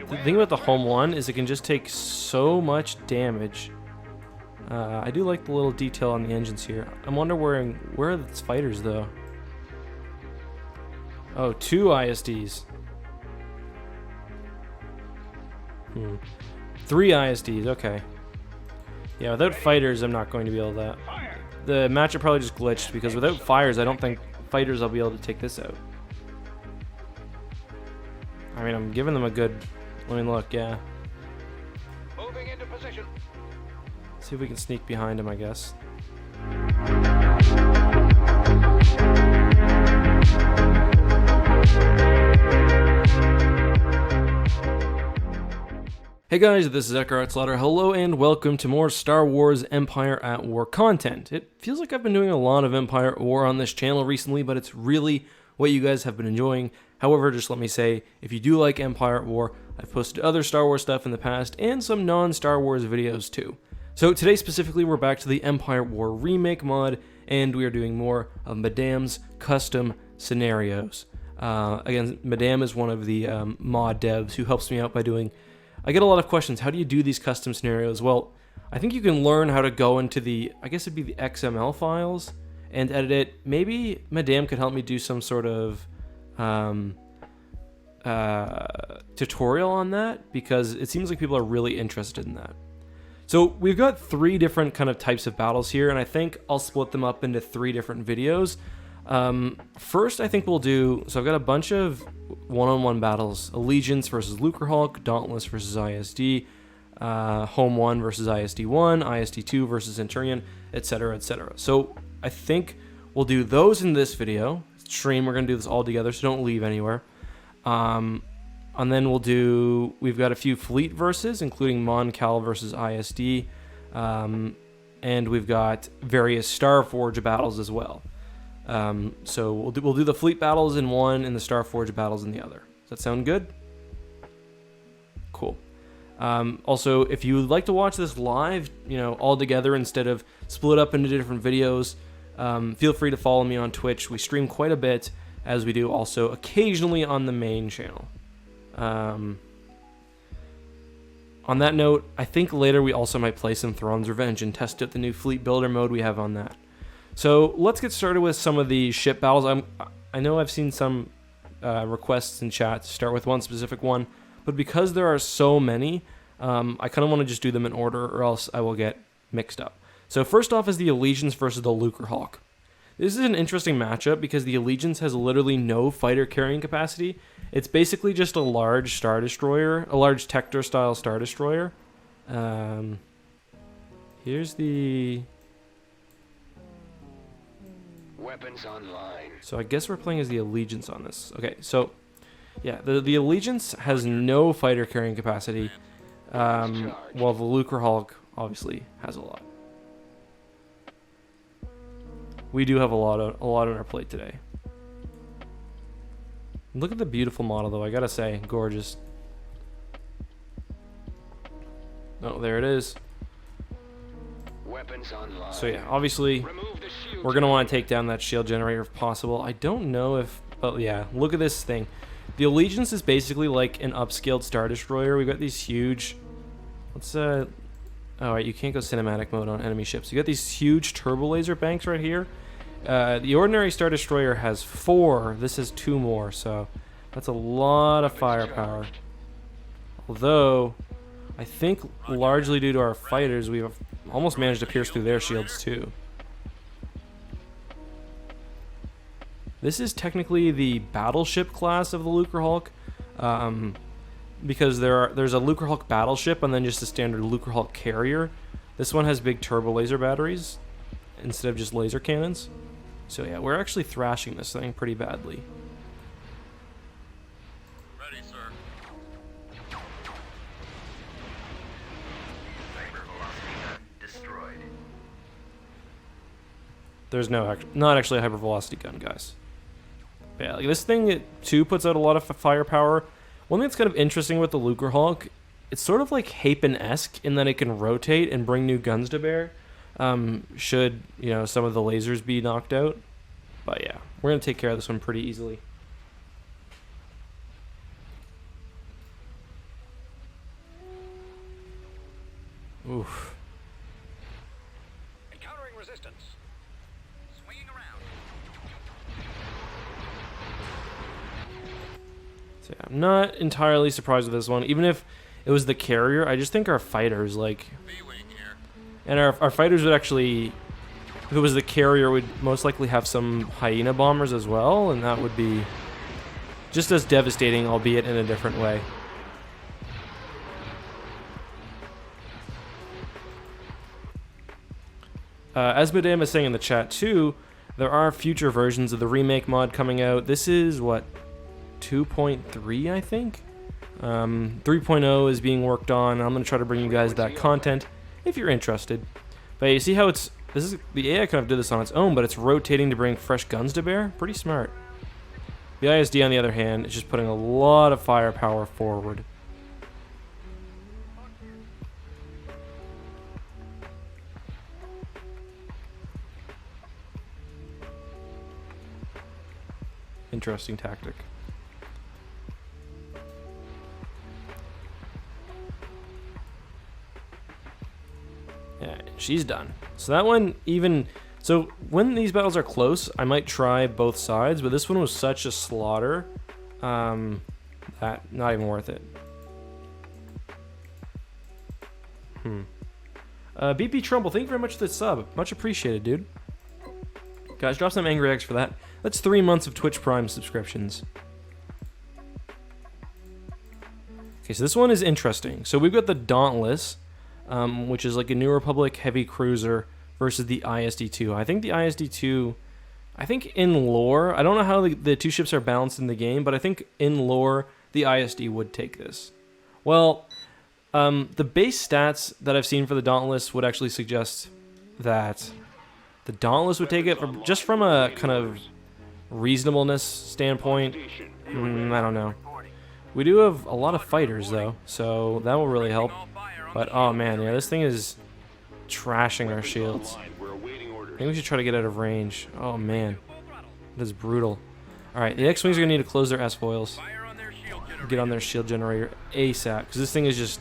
The thing about the home one is it can just take so much damage. I do like the little detail on the engines here. I wonder where are its fighters though? Oh, 2 ISDs. 3 ISDs, okay. Yeah, without fighters, I'm not going to be able to... The matchup probably just glitched, because without fires, I don't think fighters I'll be able to take this out. I mean, I'm giving them a good... Let me look, yeah. Moving into position. See if we can sneak behind him, I guess. Hey guys, this is Eckhart. Hello and welcome to more Star Wars Empire at War content. It feels like I've been doing a lot of Empire at War on this channel recently, but it's really what you guys have been enjoying. However, just let me say, if you do like Empire at War, I've posted other Star Wars stuff in the past and some non-Star Wars videos too. So today specifically, we're back to the Empire at War Remake Mod, and we are doing more of Madame's custom scenarios. Again, Madame is one of the mod devs who helps me out by doing... I get a lot of questions, how do you do these custom scenarios? Well, I think you can learn how to go into the, I guess it'd be the XML files and edit it. Maybe Madame could help me do some sort of tutorial on that, because it seems like people are really interested in that. So we've got 3 different kind of types of battles here, and I think I'll split them up into 3 different videos. First, I think we'll do, so I've got a bunch of one-on-one battles: Allegiance versus Lucrehulk, Dauntless versus ISD, Home 1 versus ISD-I, ISD-II versus Centurion, etc., etc. So I think we'll do those in this video. Stream, we're going to do this all together, so don't leave anywhere. And then we've got a few fleet verses, including Mon Cal versus ISD, and we've got various Starforge battles as well. So we'll do the fleet battles in one and the Starforge battles in the other. Does that sound good? Cool. Also, if you would like to watch this live, all together instead of split up into different videos, feel free to follow me on Twitch. We stream quite a bit, as we do also occasionally on the main channel. On that note, I think later we also might play some Thrawn's Revenge and test out the new fleet builder mode we have on that. So let's get started with some of the ship battles. I know I've seen some requests in chat to start with one specific one, but because there are so many, I kind of want to just do them in order, or else I will get mixed up. So first off is the Allegiance versus the Lucrehulk. This is an interesting matchup because the Allegiance has literally no fighter carrying capacity. It's basically just a large Star Destroyer, a large Tector-style Star Destroyer. Here's the... Weapons online. So I guess we're playing as the Allegiance on this. Okay, so yeah, the Allegiance has no fighter carrying capacity, while the Lucrehulk obviously has a lot. We do have a lot on our plate today. Look at the beautiful model, though. I gotta say, gorgeous. Oh, there it is. Weapons online. So yeah, obviously, we're going to want to take down that shield generator if possible. I don't know if... But yeah, look at this thing. The Allegiance is basically like an upscaled Star Destroyer. We've got these huge... Alright, you can't go cinematic mode on enemy ships. You got these huge turbo laser banks right here. The ordinary Star Destroyer has 4. This has 2 more, so that's a lot of firepower. Although, I think largely due to our fighters, we've almost managed to pierce through their shields too. This is technically the battleship class of the Lucrehulk, because there's a Lucrehulk battleship and then just a standard Lucrehulk carrier. This one has big turbo laser batteries instead of just laser cannons. So yeah, we're actually thrashing this thing pretty badly. Ready, sir. Destroyed. There's not actually a hypervelocity gun, guys. But yeah, like this thing too puts out a lot of firepower. One thing that's kind of interesting with the Lucrehulk, it's sort of like Hapen-esque in that it can rotate and bring new guns to bear. Should some of the lasers be knocked out. But yeah, we're gonna take care of this one pretty easily. Oof. Encountering resistance. Swinging around. So yeah, I'm not entirely surprised with this one. Even if it was the carrier, I just think our fighters, like... B-wing here. And our fighters would actually... If it was the carrier, would most likely have some hyena bombers as well, and that would be just as devastating, albeit in a different way. As Madame is saying in the chat too, there are future versions of the remake mod coming out. This is, what, 2.3, I think? 3.0 is being worked on. I'm going to try to bring you guys that content if you're interested. But you see how it's... This is the AI kind of did this on its own, but it's rotating to bring fresh guns to bear. Pretty smart. The ISD, on the other hand, is just putting a lot of firepower forward. Interesting tactic. Yeah, she's done. So that one even... So when these battles are close, I might try both sides, but this one was such a slaughter that not even worth it. BP Trumbull, thank you very much for the sub. Much appreciated, dude. Guys, drop some angry X for that. That's 3 months of Twitch Prime subscriptions. Okay, so this one is interesting. So we've got the Dauntless, which is like a New Republic heavy cruiser versus the ISD-II. I think the ISD-II, I think in lore, I don't know how the two ships are balanced in the game, but I think in lore, the ISD would take this. Well, the base stats that I've seen for the Dauntless would actually suggest that the Dauntless would take it, just from a kind of reasonableness standpoint. I don't know. We do have a lot of fighters, though, so that will really help. But, oh man, yeah, this thing is trashing our shields. I think we should try to get out of range. Oh man, that is brutal. Alright, the X-Wings are going to need to close their S-foils. Get on their shield generator ASAP, because this thing is just...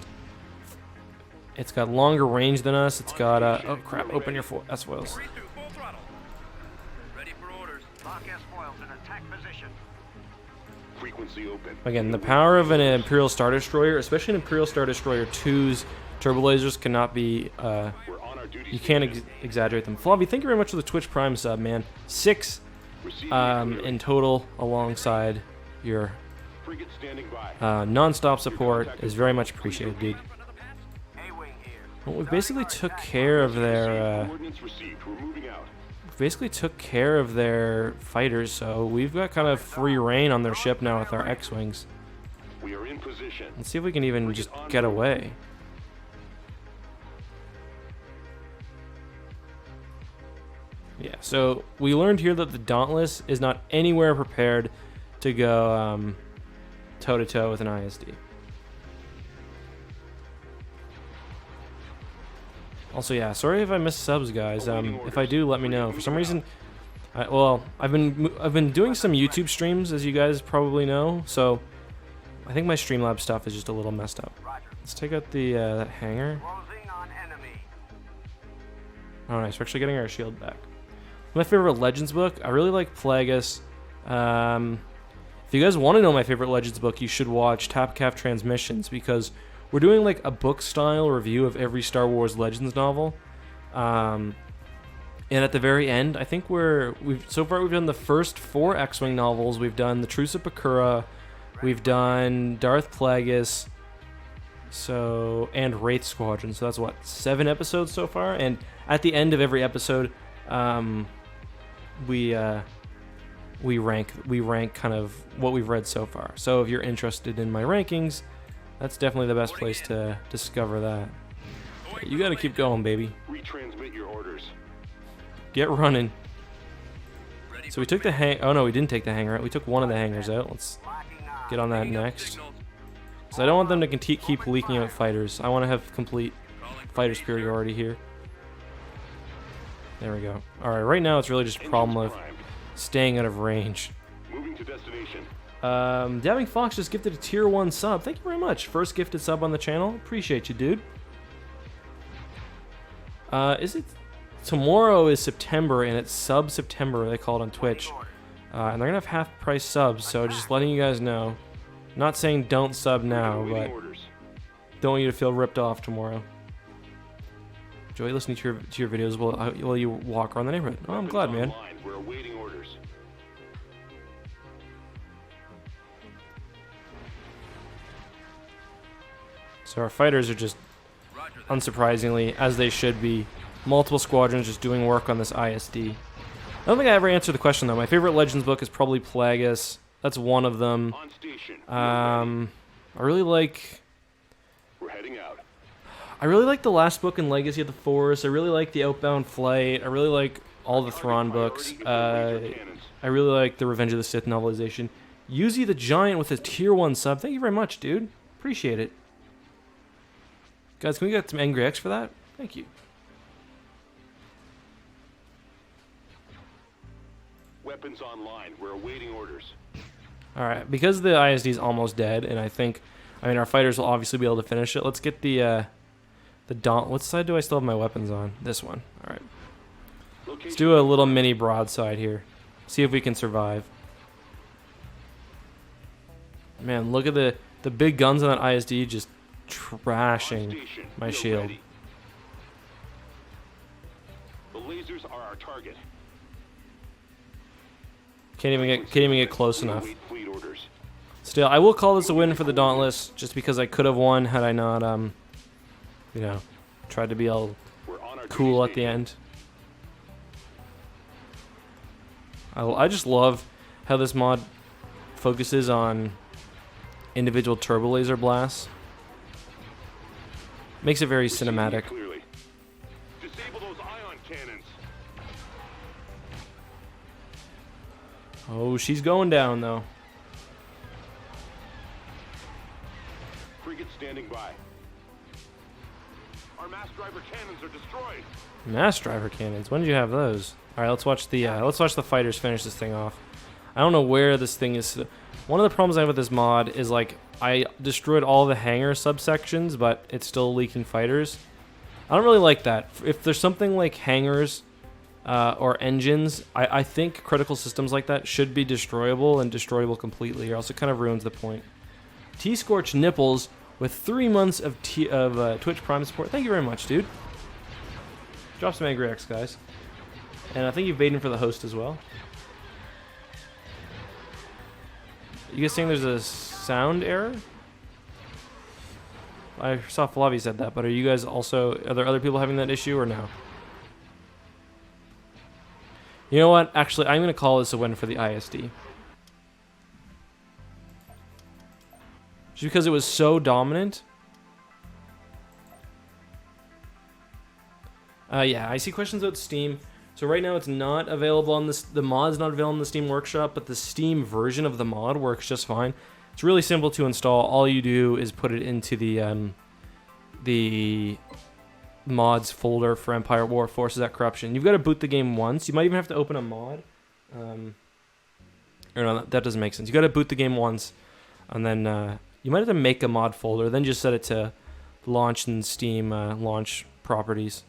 It's got longer range than us. It's got, oh crap, open your S-foils. Again, the power of an Imperial Star Destroyer, especially an Imperial Star Destroyer 2's turbo lasers, cannot be, you can't exaggerate them. Flavi, thank you very much for the Twitch Prime sub, man. 6 in total, alongside your non-stop support is very much appreciated, dude. Well, we basically took care of their, fighters, so we've got kind of free reign on their ship now with our X-Wings. Let's see if we can even just get away. Yeah, so we learned here that the Dauntless is not anywhere prepared to go toe-to-toe with an ISD. Also, yeah, sorry if I missed subs, guys. If I do, let me know. For some reason, I've been doing some YouTube streams, as you guys probably know. So I think my Streamlabs stuff is just a little messed up. Let's take out the that hangar. Oh, nice. We're actually getting our shield back. My favorite Legends book. I really like Plagueis. If you guys want to know my favorite Legends book, you should watch Tapcaf Transmissions, because we're doing like a book-style review of every Star Wars Legends novel. And at the very end, I think so far we've done the first 4 X-Wing novels. We've done The Truce of Bakura. We've done Darth Plagueis. And Wraith Squadron. So that's what, 7 episodes so far? And at the end of every episode, we rank kind of what we've read so far. So if you're interested in my rankings, that's definitely the best place to discover that. You gotta keep going, baby. Retransmit your orders. Get running. So we took the oh no, we didn't take the hangar out. We took one of the hangars out. Let's get on that next. So I don't want them to keep leaking out fighters. I want to have complete fighter superiority here. There we go. Alright, right now it's really just a problem of staying out of range. Moving to destination. Dabbing Fox just gifted a tier 1 sub. Thank you very much. First gifted sub on the channel. Appreciate you, dude. Is it? Tomorrow is September, and it's sub-September, they call it on Twitch. And they're gonna have half-price subs, so just letting you guys know. Not saying don't sub now, but don't want you to feel ripped off tomorrow. Enjoy listening to your videos while you walk around the neighborhood. Oh, I'm glad, man. We're awaiting orders. So our fighters are just, unsurprisingly, as they should be, multiple squadrons just doing work on this ISD. I don't think I ever answered the question, though. My favorite Legends book is probably Plagueis. That's one of them. On station. I really like... We're heading out. I really like the last book in Legacy of the Force. I really like the Outbound Flight. I really like all the Thrawn books. I really like the Revenge of the Sith novelization. Yuzi the Giant with a tier 1 sub. Thank you very much, dude. Appreciate it. Guys, can we get some Angry X for that? Thank you. Weapons online. We're awaiting orders. Alright, because the ISD is almost dead, and I mean, our fighters will obviously be able to finish it. Let's get the Dauntless. What side do I still have my weapons on? This one. Alright. Let's do a little mini broadside here. See if we can survive. Man, look at the big guns on that ISD just trashing my shield. The lasers are our target. Can't even get close enough. Still, I will call this a win for the Dauntless, just because I could have won had I not, you know, tried to be all cool at the end. I just love how this mod focuses on individual turbo laser blasts. Makes it very cinematic. Disable those ion cannons. Oh, she's going down though. Frigate standing by. Our mass driver cannons are destroyed. Mass driver cannons. When did you have those? All right, let's watch the fighters finish this thing off. I don't know where this thing is. One of the problems I have with this mod is like I destroyed all the hangar subsections, but it's still leaking fighters. I don't really like that. If there's something like hangars or engines, I think critical systems like that should be destroyable and destroyable completely, or else it kind of ruins the point. T-Scorch Nipples with 3 months of Twitch Prime support. Thank you very much, dude. Drop some Angry X, guys. And I think you've baited for the host as well. You guys saying there's a sound error? I saw Flavi said that, but are you guys also... Are there other people having that issue or no? You know what? Actually, I'm going to call this a win for the ISD. Just because it was so dominant. Yeah, I see questions about Steam. So right now it's not available on this. The mod's not available in the Steam Workshop, but the Steam version of the mod works just fine. It's really simple to install. All you do is put it into the mods folder for Empire War Forces at Corruption. You've got to boot the game once. You might even have to open a mod. Or no, that doesn't make sense. You got to boot the game once, and then you might have to make a mod folder. Then just set it to launch in Steam launch properties.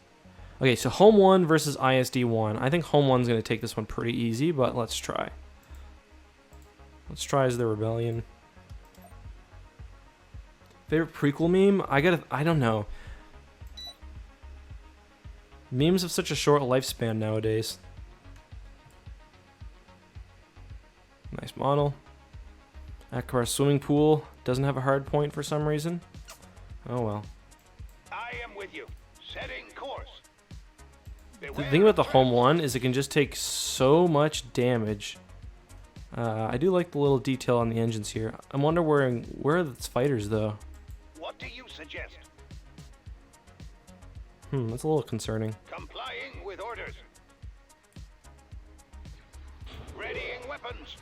Okay, so Home 1 versus ISD-I. I think Home 1's going to take this one pretty easy, but let's try. Let's try as the Rebellion. Favorite prequel meme? I don't know. Memes have such a short lifespan nowadays. Nice model. Akbar swimming pool doesn't have a hard point for some reason. Oh well. I am with you. Setting course. The thing about the Home 1 is it can just take so much damage. I do like the little detail on the engines here. I'm wondering where are its fighters though? What do you suggest? That's a little concerning. Complying with orders. Readying weapons.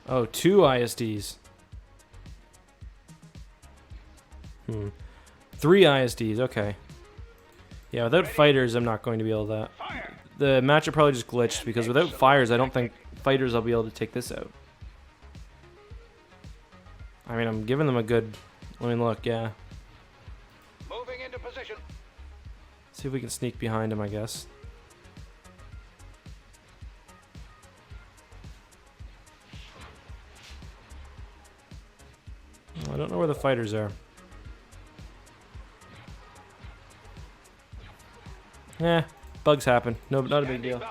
Oh, 2 ISDs. 3 ISDs, okay. Yeah, without fighters, I'm not going to be able to... The matchup probably just glitched, because without fires, I don't think fighters will be able to take this out. I mean, I'm giving them a good... Let me look, yeah. Moving into position. See if we can sneak behind him, I guess. I don't know where the fighters are. Bugs happen. No, not a big deal.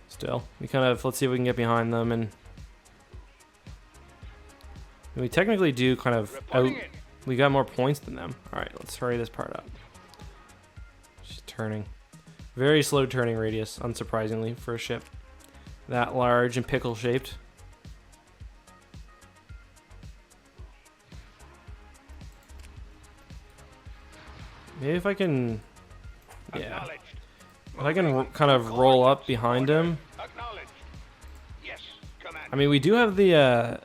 Still, we kind of, let's see if we can get behind them, and we technically do kind of we got more points than them. All right, let's hurry this part up. She's turning. Very slow turning radius, unsurprisingly, for a ship that large and pickle-shaped. Maybe if I can, yeah, if I can kind of roll up behind him. I mean, we do have the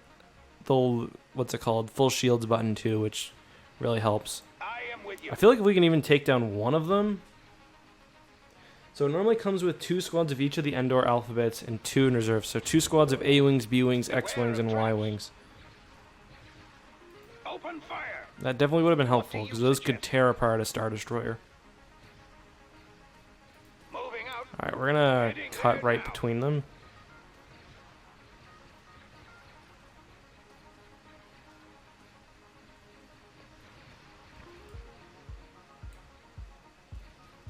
what's it called, full shields button too, which really helps. I feel like if we can even take down one of them. So it normally comes with 2 squads of each of the Endor alphabets and 2 in reserve. So 2 squads of A-wings, B-wings, X-wings, and Y-wings. That definitely would have been helpful, because those could tear apart a Star Destroyer. Alright, we're gonna cut right between them.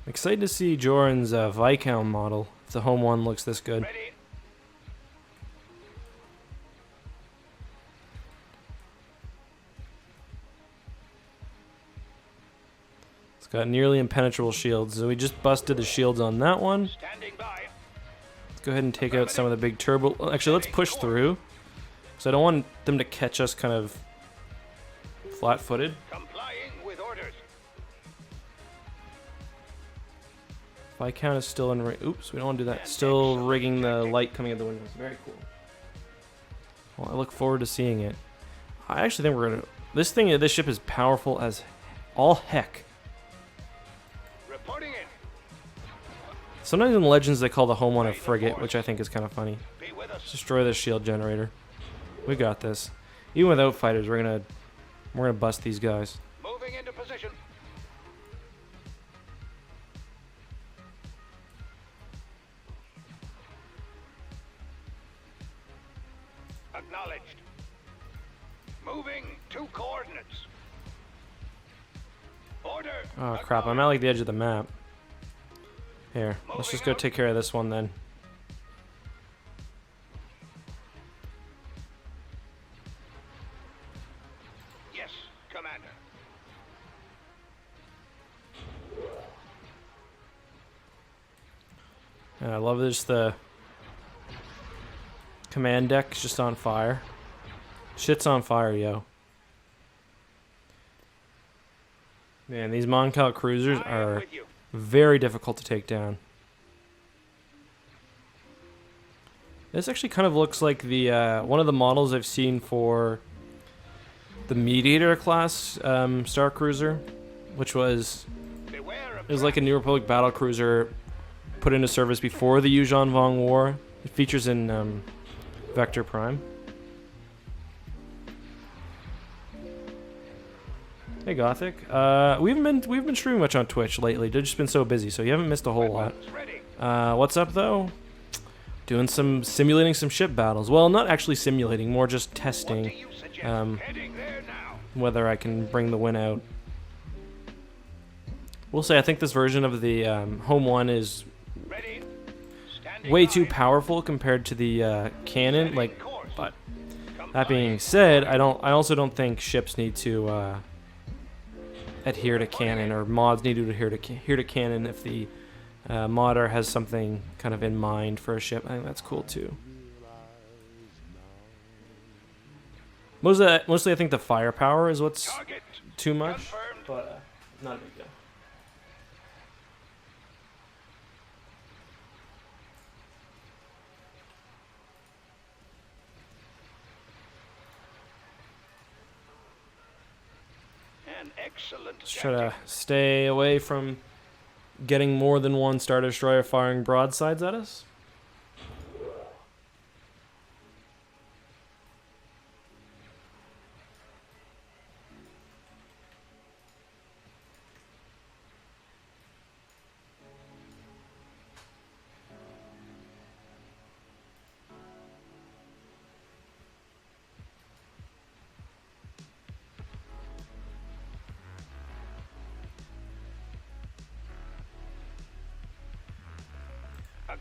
I'm excited to see Joran's Viscount model, if the home one looks this good. It's got nearly impenetrable shields, so we just busted the shields on that one. Let's go ahead and take out some of the big turbo. Well, actually, let's push through, because I don't want them to catch us kind of flat-footed. Viscount is still in. Oops, we don't want to do that. Still rigging the light coming out the windows. Very cool. Well, I look forward to seeing it. I actually think we're gonna. This ship is powerful as all heck. Sometimes in Legends they call the home one a frigate, which I think is kind of funny. Let's destroy this shield generator. We got this. Even without fighters, we're gonna bust these guys. Moving into position. Acknowledged. Moving to coordinates. Order. Oh crap, I'm at like the edge of the map. Here, let's just go take care of this one then. Yes, Commander. And I love this, the command deck's just on fire. Shit's on fire, yo. Man, these Moncal cruisers are very difficult to take down. This actually kind of looks like the one of the models I've seen for the Mediator class Star Cruiser, which was like a New Republic Battlecruiser put into service before the Yuuzhan Vong War. It features in Vector Prime. Hey Gothic, we've been streaming much on Twitch lately. They've just been so busy, so you haven't missed a whole lot. What's up though? Doing simulating some ship battles. Well, not actually simulating, more just testing whether I can bring the win out. We'll say I think this version of the home one is way too powerful compared to the cannon. But that being said, I also don't think ships need to adhere to canon, or mods need to adhere to canon if the modder has something kind of in mind for a ship. I think that's cool too. Mostly I think the firepower is what's too much, but not a big deal. Let's try to stay away from getting more than one Star Destroyer firing broadsides at us.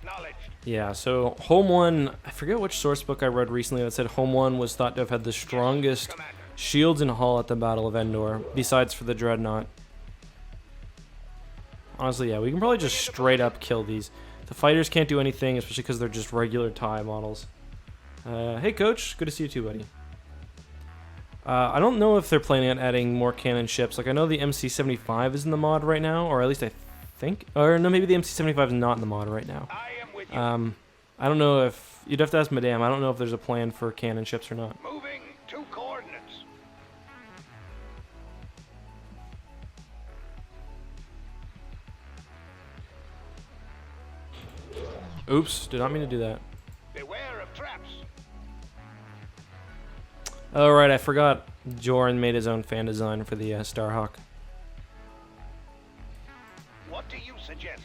Acknowledged. Yeah, so Home 1, I forget which source book I read recently that said Home 1 was thought to have had the strongest Commander. shields and hull at the Battle of Endor, besides for the Dreadnought. Honestly, yeah, we can probably just straight up kill these. The fighters can't do anything, especially because they're just regular TIE models. Hey, Coach. Good to see you too, buddy. I don't know if they're planning on adding more cannon ships. Like, I know the MC75 is in the mod right now, or at least I think. Or no, maybe the MC75 is not in the mod right now. I am with you. I don't know if... You'd have to ask Madame. I don't know if there's a plan for cannon ships or not. Moving to coordinates. Oops, did not mean to do that. Beware of traps. Oh, right, I forgot Joran made his own fan design for the Starhawk. What do you suggest?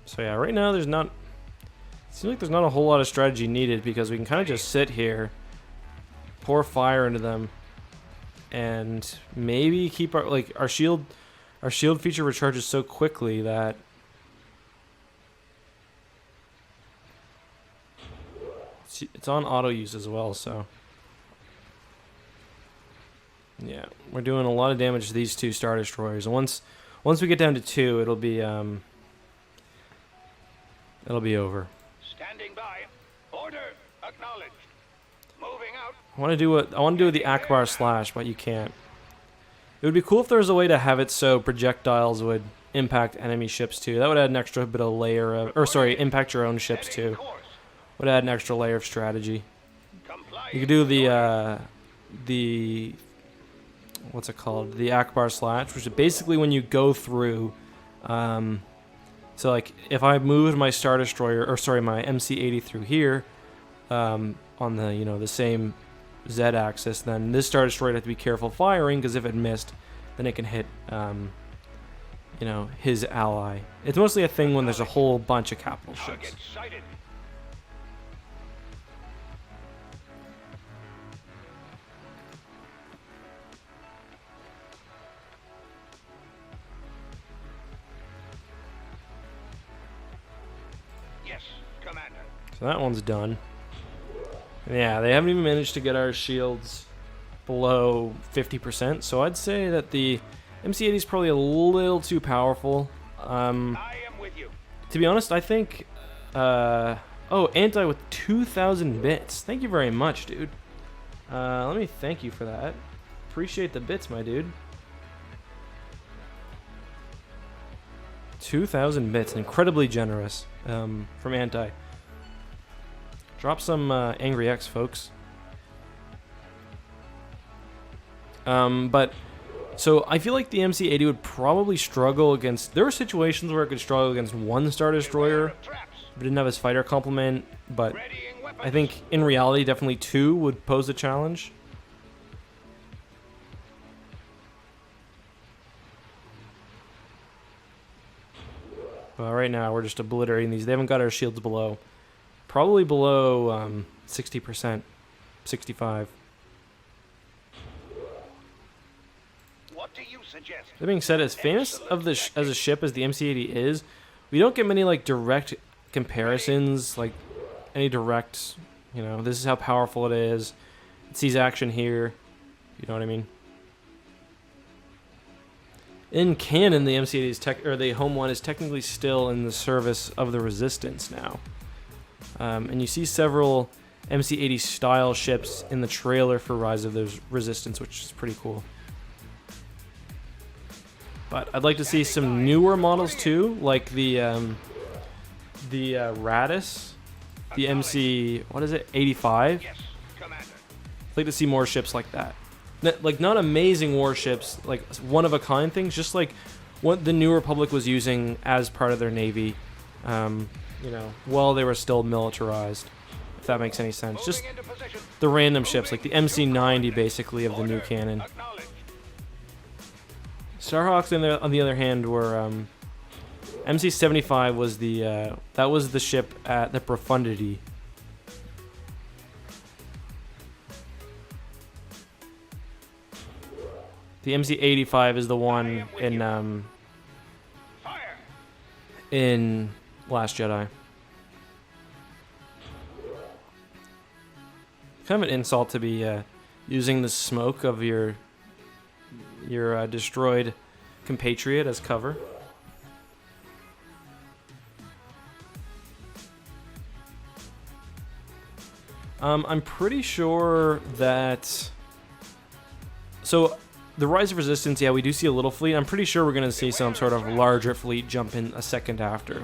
So yeah, right now there's not... Seems like there's not a whole lot of strategy needed because we can kind of just sit here, pour fire into them, and maybe keep our our shield feature recharges so quickly that it's on auto use as well. So yeah, we're doing a lot of damage to these two Star Destroyers, and once we get down to 2, it'll be over. Standing by. Order acknowledged. Moving out. I want to do with the Akbar Slash, but you can't. It would be cool if there was a way to have it so projectiles would impact enemy ships too. That would add an extra bit of layer of, or sorry, impact your own ships Heading too. course. Would add an extra layer of strategy. Comply. You could do the what's it called? The Akbar Slash, which is basically when you go through. So like if I moved my Star Destroyer, or sorry, my MC80 through here, on the the same Z-axis, then this Star Destroyer would have to be careful firing, because if it missed, then it can hit his ally. It's mostly a thing when there's a whole bunch of capital ships. Target sighted. Yes, Commander. So that one's done. Yeah, they haven't even managed to get our shields below 50%, so I'd say that the MC80 is probably a little too powerful. I am with you. To be honest, I think... oh, Anti with 2,000 bits. Thank you very much, dude. Let me thank you for that. Appreciate the bits, my dude. 2,000 bits. Incredibly generous from Anti. Drop some Angry X, folks. But... So I feel like the MC80 would probably struggle against... There were situations where it could struggle against one Star Destroyer if it didn't have his fighter complement, but I think in reality definitely 2 would pose a challenge. Well, right now we're just obliterating these. They haven't got our shields below. Probably below 60%. 65%. What do you suggest? That being said, as famous of as a ship as the MC80 is, we don't get many like direct comparisons, like any direct, this is how powerful it is. It sees action here. You know what I mean? In canon, the MC80 is the Home 1 is technically still in the service of the Resistance now, and you see several MC80 style ships in the trailer for Rise of the Resistance, which is pretty cool. But I'd like to see some newer models too, like the Radis, the MC, what is it, 85? Yes, Commander. I'd like to see more ships like that. Like, not amazing warships, like one-of-a-kind things, just like what the New Republic was using as part of their navy, while they were still militarized, if that makes any sense. Just Moving into position. the random ships, like the MC90 basically of the new canon. Acknowledged. Starhawks, on the other hand, were MC75 was that was the ship at the Profundity. The MC85 is the one Fire! in Last Jedi. Kind of an insult to be using the smoke of your destroyed compatriot as cover. I'm pretty sure that... So, the Rise of Resistance, yeah, we do see a little fleet. I'm pretty sure we're going to see some sort of larger fleet jump in a second after.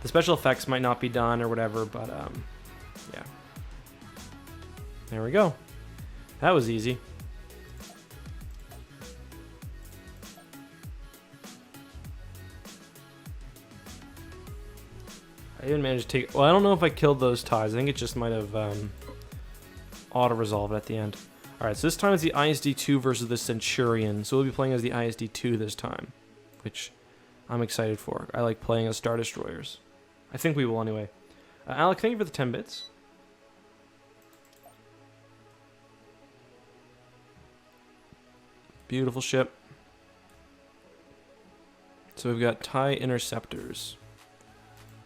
The special effects might not be done or whatever, but, yeah. There we go. That was easy. I even managed to take... Well, I don't know if I killed those ties. I think it just might have auto-resolved at the end. Alright, so this time it's the ISD-II versus the Centurion. So we'll be playing as the ISD-II this time, which I'm excited for. I like playing as Star Destroyers. I think we will anyway. Alec, thank you for the 10 bits. Beautiful ship. So we've got TIE Interceptors.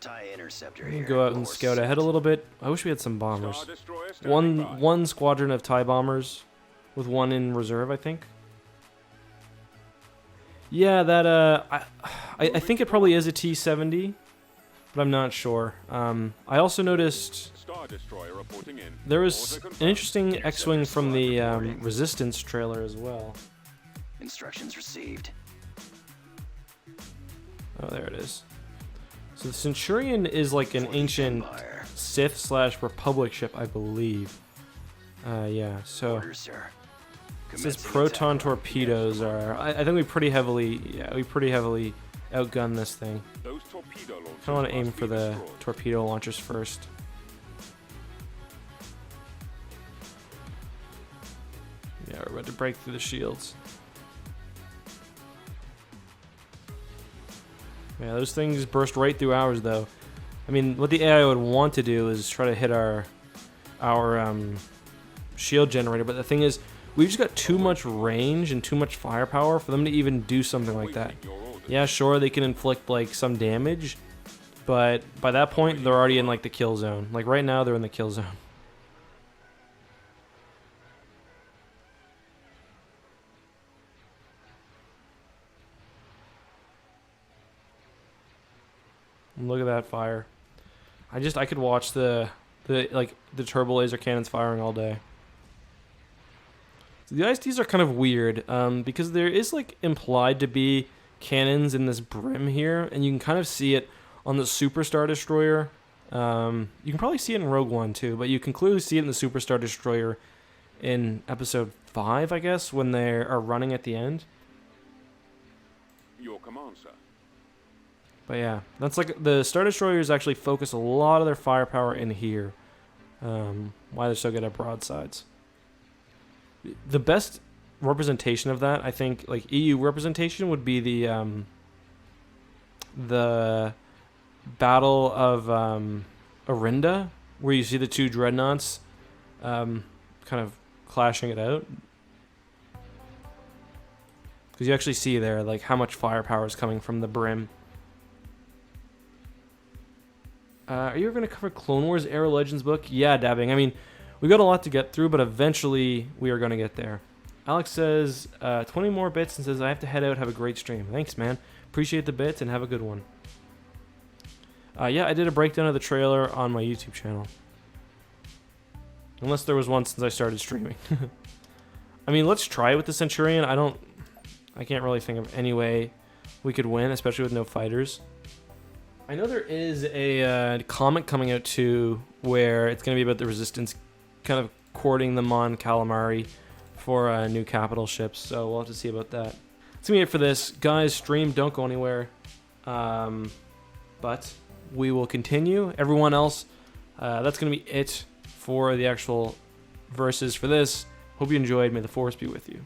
TIE Interceptor We here. can go out and scout ahead a little bit. I wish we had some bombers. One squadron of TIE bombers with one in reserve, I think. Yeah, that I think it probably is a T-70, but I'm not sure. I also noticed there was an interesting X-Wing from the Resistance trailer as well. Instructions received. Oh, there it is. So the Centurion is like an ancient Sith/Republic ship, I believe. Yeah, so Orders, sir. it says Commencing proton attack. torpedoes are... I think we pretty heavily outgun this thing. I want to aim for the torpedo launchers first. Yeah, we're about to break through the shields. Yeah, those things burst right through ours, though. I mean, what the AI would want to do is try to hit our shield generator, but the thing is, we've just got too much range and too much firepower for them to even do something like that. Yeah, sure, they can inflict, like, some damage, but by that point, they're already in, like, the kill zone. Like, right now, they're in the kill zone. Look at that fire. I could watch the turbo laser cannons firing all day. So the ISDs are kind of weird because there is like implied to be cannons in this brim here, and you can kind of see it on the Super Star Destroyer. You can probably see it in Rogue One too, but you can clearly see it in the Super Star Destroyer in Episode 5, I guess, when they are running at the end. Your command, sir. But yeah, that's like the Star Destroyers actually focus a lot of their firepower in here. Why they're so good at broadsides. The best representation of that, I think, like EU representation, would be the Battle of Orinda, where you see the two dreadnoughts kind of clashing it out. Because you actually see there like how much firepower is coming from the brim. Are you ever going to cover Clone Wars Era Legends book? Yeah, dabbing. I mean, we've got a lot to get through, but eventually we are going to get there. Alex says 20 more bits and says, I have to head out. Have a great stream. Thanks, man. Appreciate the bits and have a good one. Yeah, I did a breakdown of the trailer on my YouTube channel. Unless there was one since I started streaming. I mean, let's try it with the Centurion. I can't really think of any way we could win, especially with no fighters. I know there is a comic coming out too where it's going to be about the Resistance kind of courting them on Calamari for new capital ships, so we'll have to see about that. That's going to be it for this. Guys, stream, don't go anywhere. But we will continue. Everyone else, that's going to be it for the actual verses for this. Hope you enjoyed. May the Force be with you.